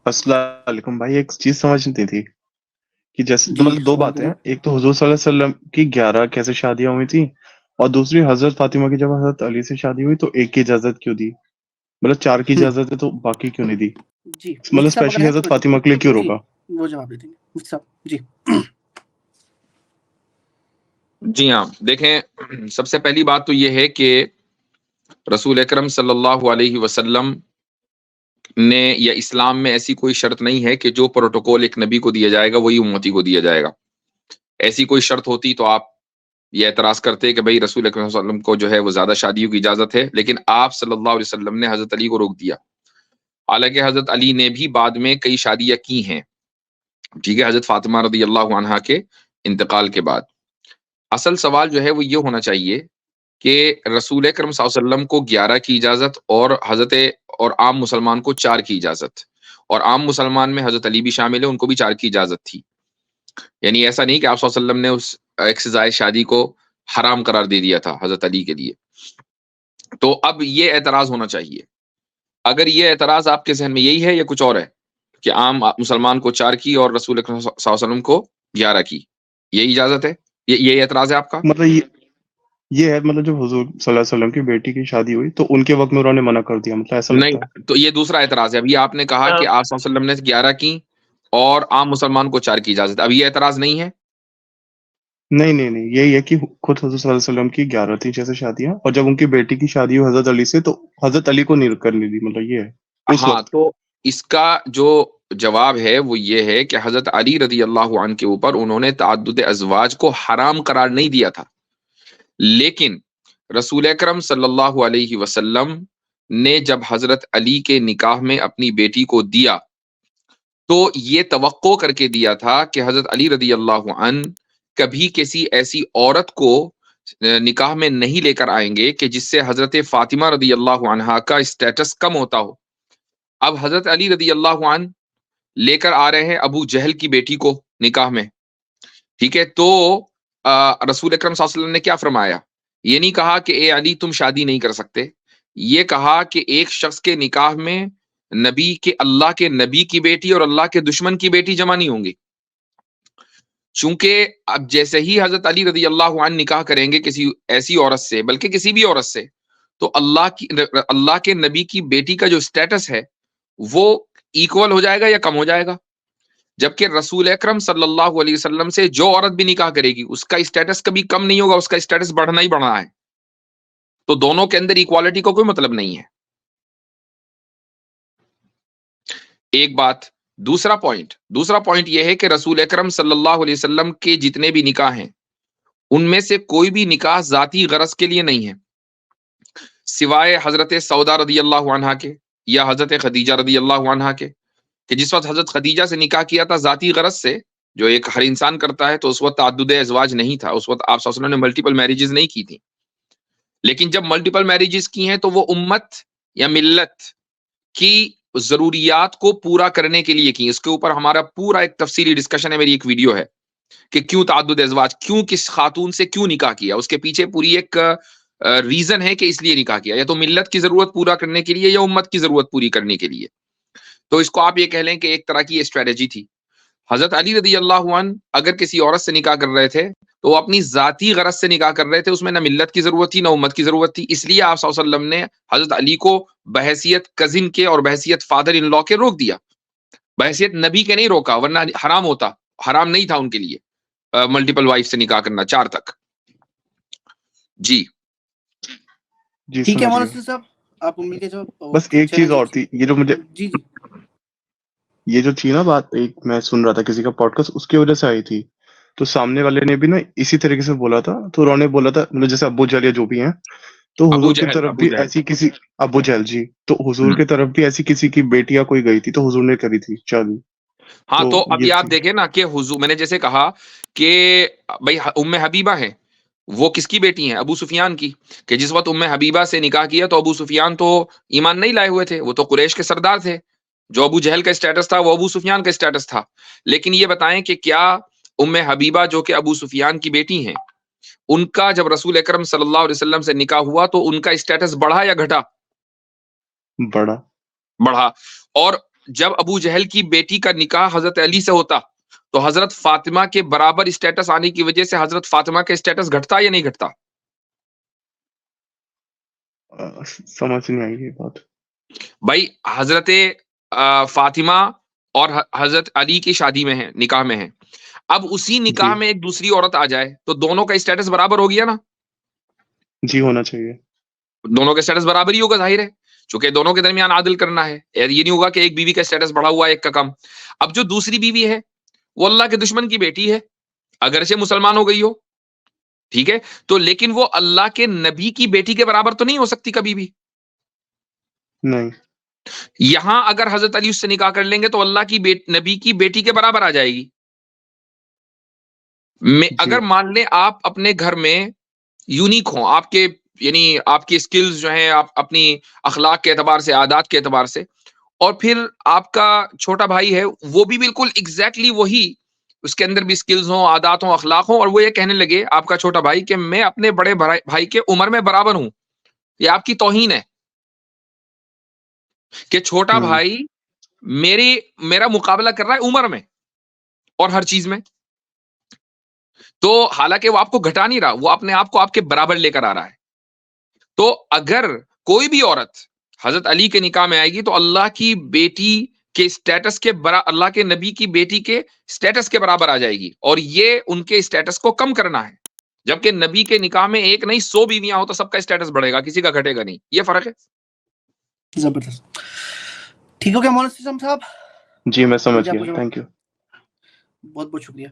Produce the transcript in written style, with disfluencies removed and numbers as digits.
السلام علیکم بھائی، ایک چیز سمجھنی تھی کہ جیسے جی مطلب دو سوال باتیں کریں. ہیں. ایک تو حضور صلی اللہ علیہ وسلم کی 11 کیسے شادیاں ہوئی تھی، اور دوسری حضرت فاطمہ کی جب حضرت علی سے شادی ہوئی تو ایک کی اجازت کیوں دی؟ مطلب 4 کی اجازت ہے تو باقی کیوں نہیں دی؟ جی مطلب مفتی صاحب اگر اسپیشلی ہیں تو حضرت فاطمہ کے لیے کیوں جی روکا؟ وہ جواب دے دیں گے مفتی صاحب. جی جی ہاں، دیکھیں، سب سے پہلی بات تو یہ ہے کہ رسول اکرم صلی اللہ علیہ وسلم نے یا اسلام میں ایسی کوئی شرط نہیں ہے کہ جو پروٹوکول ایک نبی کو دیا جائے گا وہی امتی کو دیا جائے گا. ایسی کوئی شرط ہوتی تو آپ یہ اعتراض کرتے کہ بھائی رسول اکرم صلی اللہ علیہ وسلم کو جو ہے وہ زیادہ شادیوں کی اجازت ہے، لیکن آپ صلی اللہ علیہ وسلم نے حضرت علی کو روک دیا. حالانکہ حضرت علی نے بھی بعد میں کئی شادیاں کی ہیں، ٹھیک ہے، حضرت فاطمہ رضی اللہ عنہا کے انتقال کے بعد. اصل سوال جو ہے وہ یہ ہونا چاہیے کہ رسول اکرم صلی اللہ علیہ وسلم کو 11 کی اجازت اور عام مسلمان کو 4 کی اجازت، اور عام مسلمان میں حضرت علی بھی شامل ہے، ان کو بھی 4 کی اجازت تھی. یعنی ایسا نہیں کہ آپ صلی اللہ علیہ وسلم نے اس ایک سے زائد شادی کو حرام قرار دے دیا تھا حضرت علی کے لیے. تو اب یہ اعتراض ہونا چاہیے. اگر یہ اعتراض آپ کے ذہن میں یہی ہے یا کچھ اور ہے کہ عام مسلمان کو 4 کی اور رسول اکرم صلی اللہ علیہ وسلم کو 11 کی، یہ اجازت ہے، یہ اعتراض ہے آپ کا؟ مطلب یہ ہے، مطلب جب حضور صلی اللہ علیہ وسلم کی بیٹی کی شادی ہوئی تو ان کے وقت میں انہوں نے منع کر دیا، مطلب ایسا لگتا ہے. نہیں، تو یہ دوسرا اعتراض ہے. ابھی آپ نے کہا کہ آپ صلی اللہ علیہ وسلم نے 11 کی اور عام مسلمان کو 4 کی اجازت. اب یہ اعتراض نہیں ہے. نہیں، یہی ہے کہ خود حضور صلی اللہ علیہ وسلم کی 11 تھی جیسے شادیاں، اور جب ان کی بیٹی کی شادی ہوئی حضرت علی سے تو حضرت علی کو نہیں کرنے دی، مطلب یہ ہے اس ہاں، وقت. تو اس کا جو جواب ہے وہ یہ ہے کہ حضرت علی رضی اللہ عنہ کے اوپر انہوں نے تعدد ازواج کو حرام قرار نہیں دیا تھا، لیکن رسول اکرم صلی اللہ علیہ وسلم نے جب حضرت علی کے نکاح میں اپنی بیٹی کو دیا تو یہ توقع کر کے دیا تھا کہ حضرت علی رضی اللہ عنہ کبھی کسی ایسی عورت کو نکاح میں نہیں لے کر آئیں گے کہ جس سے حضرت فاطمہ رضی اللہ عنہا کا اسٹیٹس کم ہوتا ہو. اب حضرت علی رضی اللہ عنہ لے کر آ رہے ہیں ابو جہل کی بیٹی کو نکاح میں، ٹھیک ہے. تو رسول اکرم صلی اللہ علیہ وسلم نے کیا فرمایا؟ یہ نہیں کہا کہ اے علی تم شادی نہیں کر سکتے، یہ کہا کہ ایک شخص کے نکاح میں اللہ کے نبی کی بیٹی اور اللہ کے دشمن کی بیٹی جمع نہیں ہوں گی. چونکہ اب جیسے ہی حضرت علی رضی اللہ عنہ نکاح کریں گے کسی ایسی عورت سے، بلکہ کسی بھی عورت سے، تو اللہ کے نبی کی بیٹی کا جو اسٹیٹس ہے وہ ایکول ہو جائے گا یا کم ہو جائے گا. جبکہ رسول اکرم صلی اللہ علیہ وسلم سے جو عورت بھی نکاح کرے گی اس کا اسٹیٹس کبھی کم نہیں ہوگا، اس کا اسٹیٹس بڑھنا ہی بڑھنا ہے. تو دونوں کے اندر ایکوالٹی کا کوئی مطلب نہیں ہے. ایک بات. دوسرا پوائنٹ یہ ہے کہ رسول اکرم صلی اللہ علیہ وسلم کے جتنے بھی نکاح ہیں ان میں سے کوئی بھی نکاح ذاتی غرض کے لیے نہیں ہے، سوائے حضرت سودا رضی اللہ عنہا کے یا حضرت خدیجہ رضی اللہ عنہا کے، کہ جس وقت حضرت خدیجہ سے نکاح کیا تھا ذاتی غرض سے، جو ایک ہر انسان کرتا ہے، تو اس وقت تعدد ازواج نہیں تھا، اس وقت آپ صلی اللہ علیہ وسلم نے ملٹیپل میرجز نہیں کی تھی. لیکن جب ملٹیپل میرجز کی ہیں تو وہ امت یا ملت کی ضروریات کو پورا کرنے کے لیے کی. اس کے اوپر ہمارا پورا ایک تفصیلی ڈسکشن ہے، میری ایک ویڈیو ہے کہ کیوں تعدد ازواج، کیوں کس خاتون سے کیوں نکاح کیا. اس کے پیچھے پوری ایک ریزن ہے کہ اس لیے نکاح کیا، یا تو ملت کی ضرورت پورا کرنے کے لیے یا امت کی ضرورت پوری کرنے کے لیے. تو اس کو آپ یہ کہہ لیں کہ ایک طرح کی اسٹریٹجی تھی. حضرت علی رضی اللہ عنہ اگر کسی عورت سے نکاح کر رہے تھے تو وہ اپنی ذاتی غرض سے نکاح کر رہے تھے، اس میں نہ ملت کی ضرورت تھی نہ امت کی ضرورت تھی. اس لیے آپ صلی اللہ علیہ وسلم نے حضرت علی کو بحیثیت کزن کے اور بحیثیت فادر ان لا کے روک دیا، بحیثیت نبی کے نہیں روکا، ورنہ حرام نہیں تھا ان کے لیے ملٹیپل وائف سے نکاح کرنا 4 تک. جی ٹھیک ہے سمجھ مولانا گئے. صاحب، آپ مل کے جو بس ایک چیز اور تھی، یہ جو مجھے جی یہ جو تھی نا بات، ایک میں سن رہا تھا کسی کا پوڈ کاسٹ، اس کی وجہ سے آئی تھی. تو سامنے والے نے بھی نا اسی طریقے سے بولا تھا، تو انہوں نے بولا تھا مطلب جیسے ابو جہل جو بھی ہیں، تو ابو حضور کی جہل طرف بھی ایسی کسی ابو جہل جی، تو حضور کی طرف بھی ایسی کسی کی بیٹیاں کوئی گئی تھی تو حضور نے کری تھی شادی. ہاں، تو ابھی یہ آپ تھی. دیکھیں نا کہ حضور، میں نے جیسے کہا کہ بھائی ام حبیبہ ہیں، وہ کس کی بیٹی ہیں؟ ابو سفیان کی. کہ جس وقت ام حبیبہ سے نکاح کیا تو ابو سفیان تو ایمان نہیں لائے ہوئے تھے، وہ تو قریش کے سردار تھے. جو ابو جہل کا اسٹیٹس تھا وہ ابو سفیان کا اسٹیٹس تھا. لیکن یہ بتائیں کہ کیا ام حبیبہ جو کہ ابو سفیان کی بیٹی ہیں، ان کا جب رسول اکرم صلی اللہ علیہ وسلم سے نکاح ہوا تو ان کا اسٹیٹس بڑھا یا گھٹا؟ بڑا. بڑھا. اور جب ابو جہل کی بیٹی کا نکاح حضرت علی سے ہوتا تو حضرت فاطمہ کے برابر اسٹیٹس آنے کی وجہ سے حضرت فاطمہ کا اسٹیٹس گھٹتا یا نہیں گھٹتا؟ سمجھ نہیں آئی یہ بات. بھائی حضرت فاطمہ اور حضرت علی کی شادی میں ہے، نکاح میں ہے. اب اسی نکاح جی میں ایک دوسری عورت آ جائے تو دونوں کا اسٹیٹس برابر ہو گیا نا؟ جی ہونا چاہیے. دونوں کا اسٹیٹس برابر ہی ہوگا، ظاہر ہے، چونکہ دونوں کے درمیان عادل کرنا ہے. یہ نہیں ہوگا کہ ایک بیوی کا اسٹیٹس بڑھا ہوا ہے ایک کا کم. اب جو دوسری بیوی ہے وہ اللہ کے دشمن کی بیٹی ہے، اگرچہ مسلمان ہو گئی ہو، ٹھیک ہے، تو لیکن وہ اللہ کے نبی کی بیٹی کے برابر تو نہیں ہو سکتی کبھی بھی. نہیں. یہاں اگر حضرت علی اس سے نکاح کر لیں گے تو اللہ کی نبی کی بیٹی کے برابر آ جائے گی. اگر مان لیں آپ اپنے گھر میں یونیک ہوں، آپ کے یعنی آپ کی اسکلز جو ہیں، آپ اپنی اخلاق کے اعتبار سے، عادات کے اعتبار سے، اور پھر آپ کا چھوٹا بھائی ہے وہ بھی بالکل ایگزیکٹلی وہی، اس کے اندر بھی اسکلز ہوں، عادات ہوں، اخلاق ہوں، اور وہ یہ کہنے لگے آپ کا چھوٹا بھائی کہ میں اپنے بڑے بھائی کے عمر میں برابر ہوں، یہ آپ کی توہین ہے کہ چھوٹا بھائی میرا مقابلہ کر رہا ہے عمر میں اور ہر چیز میں. تو حالانکہ وہ آپ کو گھٹا نہیں رہا، وہ اپنے آپ کو آپ کے برابر لے کر آ رہا ہے. تو اگر کوئی بھی عورت حضرت علی کے نکاح میں آئے گی تو اللہ کی بیٹی کے اسٹیٹس کے اللہ کے نبی کی بیٹی کے اسٹیٹس کے برابر آ جائے گی، اور یہ ان کے اسٹیٹس کو کم کرنا ہے. جبکہ نبی کے نکاح میں ایک نہیں 100 بیویاں ہو تو سب کا اسٹیٹس بڑھے گا، کسی کا گھٹے گا نہیں. یہ فرق ہے. زبردست. ٹھیک ہو گیا مولانا اسلام صاحب؟ جی میں سمجھ گیا. Thank you. بہت بہت شکریہ.